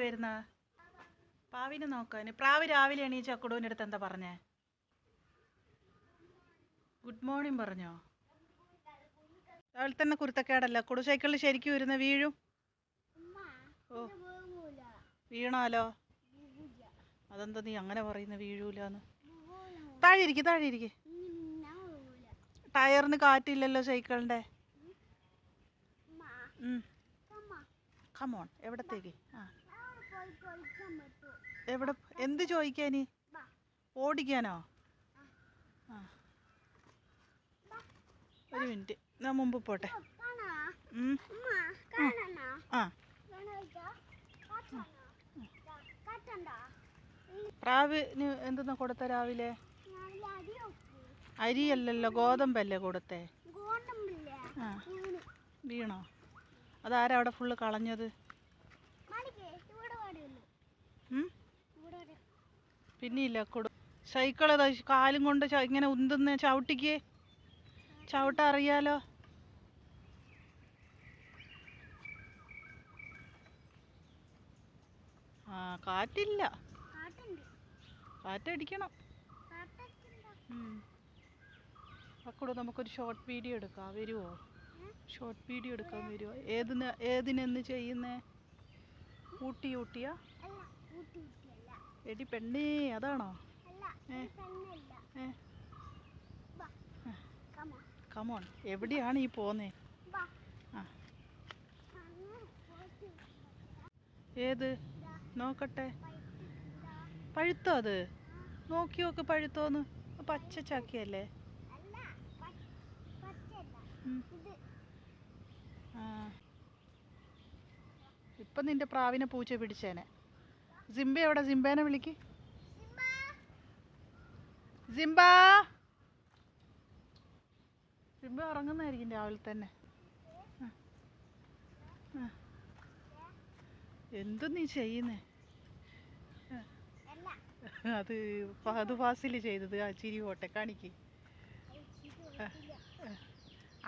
വരുന്ന പാവിനെ നോക്കാൻ? പ്രാവ് രാവിലെ എണീച്ച് അക്കുടൂൻ്റെ അടുത്ത് എന്താ പറഞ്ഞേ? ഗുഡ് മോർണിംഗ് പറഞ്ഞോ? രാവിലെ തന്നെ കുരുത്തക്കേടല്ല. കുടു സൈക്കിളിൽ ശരിക്കും വരുന്ന വീഴും. ഓ വീണാലോ? അതെന്താ നീ അങ്ങനെ പറയുന്ന വീഴൂലെന്ന്? താഴെ ഇരിക്ക്. ടയറിന് കാറ്റില്ലല്ലോ സൈക്കിളിൻ്റെ. കമോൺ. എവിടത്തേക്ക്? എവിടെ? എന്ത് ചോദിക്കാനി? ഓടിക്കാനോ? ഒരു മിനിറ്റ്, ഞാൻ മുമ്പ് പോട്ടെ. പ്രാവിന് എന്തെന്നാ കൊടുത്ത രാവിലെ? അരിയല്ലല്ലോ, ഗോതമ്പല്ലേ കൊടുത്തേ? വീണോ? അതാരാ അവിടെ ഫുള്ള് കളഞ്ഞത്? പിന്നെയില്ല കൊടു സൈക്കിൾ കാലും കൊണ്ട് ഇങ്ങനെ ഉന്തുന്ന ചവിട്ടിക്ക്. ചവിട്ട അറിയാലോ. കാറ്റില്ല, കാറ്റടിക്കണം. അക്കൂടെ നമുക്കൊരു ഷോർട്ട് വീഡിയോ എടുക്കാം, വരുമോ? ഷോർട്ട് വീഡിയോ എടുക്കാൻ വരുമോ? ഏതിനെന്ന് ചെയ്യുന്നേ? ഊട്ടിയാ? എടി പെണ്ണേ, അതാണോ? കമോൺ. എവിടെയാണ് ഈ പോന്നേ? ഏത് നോക്കട്ടെ. പഴുത്തോ? അത് നോക്കി നോക്ക്, പഴുത്തോന്ന്. പച്ച ചാക്കിയല്ലേ? ഇപ്പം നിന്റെ പ്രാവിനെ പൂച്ച പിടിച്ചേനെ. സിംബ എവിടെ? സിംബേനെ വിളിക്ക്. സിംബ ഉറങ്ങുന്നതായിരിക്കും രാവിലെ തന്നെ. എന്തു നീ ചെയ്യുന്നേ? അത് ഫാസിൽ ചെയ്തത്. ചിരി പോട്ടെ, കാണിക്ക്.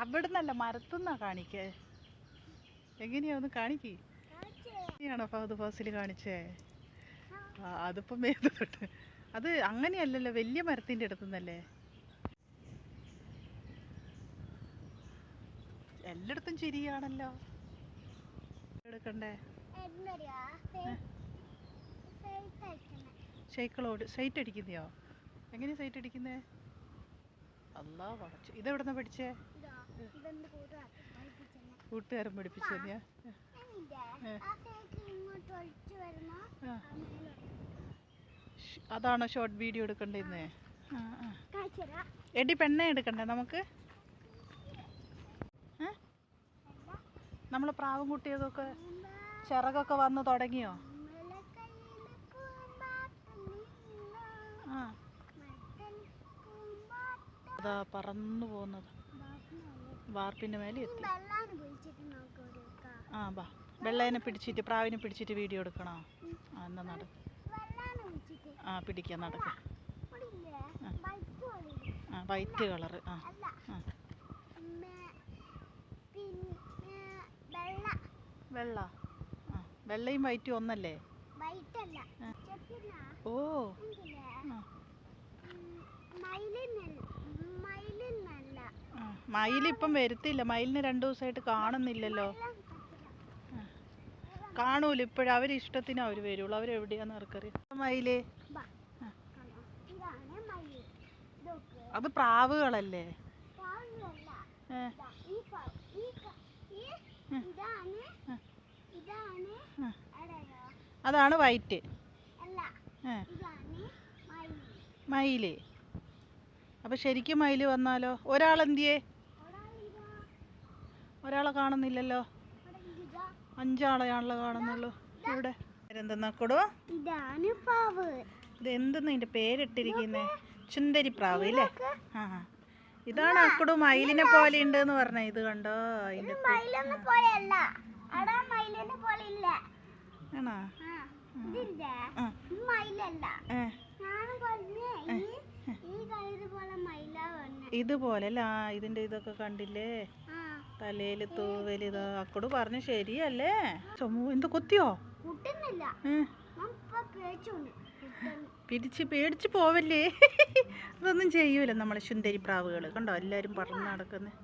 അവിടുന്നല്ല, മരത്തുനിന്നാ കാണിക്കേ. എങ്ങനെയാ ഒന്ന് കാണിക്ക്. ാണോ ഫഹദ് ഫാസിൽ കാണിച്ചേ? അതിപ്പം മേത് തൊട്ട്. അത് അങ്ങനെയല്ലല്ലോ, വലിയ മരത്തിൻ്റെ അടുത്തുനിന്നല്ലേ? എല്ലായിടത്തും ചിരിയാണല്ലോ. എടുക്കണ്ടേ? സൈക്കിളോട് സൈറ്റ് അടിക്കുന്നയോ? എങ്ങനെയാ സൈറ്റ് അടിക്കുന്നേ? അല്ലാ വളച്ചു. ഇതെവിടുന്ന പഠിച്ചേ? കൂട്ടുകാരൻ പഠിപ്പിച്ചെന്നെയാ? അതാണോ ഷോർട്ട് വീഡിയോ എടുക്കണ്ടേന്ന്? എടി പെണ്ണെ, എടുക്കണ്ടേ നമുക്ക്? നമ്മളെ പ്രാവും കുട്ടിയൊക്കെ ചിറകൊക്കെ വന്ന് തുടങ്ങിയോ? അതാ പറന്നു പോകുന്നത്. വാർപ്പിന്റെ മേലെ എത്തി. ബാ. വെള്ളേനെ പിടിച്ചിട്ട്, പ്രാവിനെ പിടിച്ചിട്ട് വീഡിയോ എടുക്കണോ? എന്നാ നട. പിടിക്കാൻ നടക്ക. White colour. വെള്ള. വെള്ളയും വൈറ്റും ഒന്നല്ലേ? ഓ, മയിലിപ്പം വരുത്തില്ല. മയിലിന് 2 ദിവസമായിട്ട് കാണുന്നില്ലല്ലോ. കാണൂല ഇപ്പോഴും. അവരിഷ്ടത്തിന് അവർ വരുള്ളൂ. അവരെവിടെയാന്ന് ആർക്കറിയാം. മയില് അത് പ്രാവുകളല്ലേ? അതാണ് വൈറ്റ്. മയില്. അപ്പൊ ശരിക്കും മയില് വന്നാലോ? ഒരാളെന്തിയേ? ഒരാളെ കാണുന്നില്ലല്ലോ. 5 ആളെയാണല്ലോ കാണുന്നുള്ളൂ ഇവിടെ. എന്തെന്നാക്കടോ? ഇത് എന്തെന്ന് ഇതിന്റെ പേരിട്ടിരിക്കുന്നേ? ചുന്തരി പ്രാവ് ഇല്ലേ? ഇതാണ് അക്കടു മയിലിനെ പോലെ ഉണ്ട് എന്ന് പറഞ്ഞ. ഇത് കണ്ടോ? ആണോ? ഇതുപോലെ അല്ല. ഇതിന്റെ ഇതൊക്കെ കണ്ടില്ലേ? തലയിൽ തൂവല്. ഇതാ അക്കടു പറഞ്ഞു ശരിയല്ലേ? ചുമ എന്ത് കൊത്തിയോ? പേടിച്ച് പോവല്ലേ. അതൊന്നും ചെയ്യൂല നമ്മളെ സുന്ദരി പ്രാവുകൾ. കണ്ടോ എല്ലാരും പറന്ന് നടക്കുന്നത്.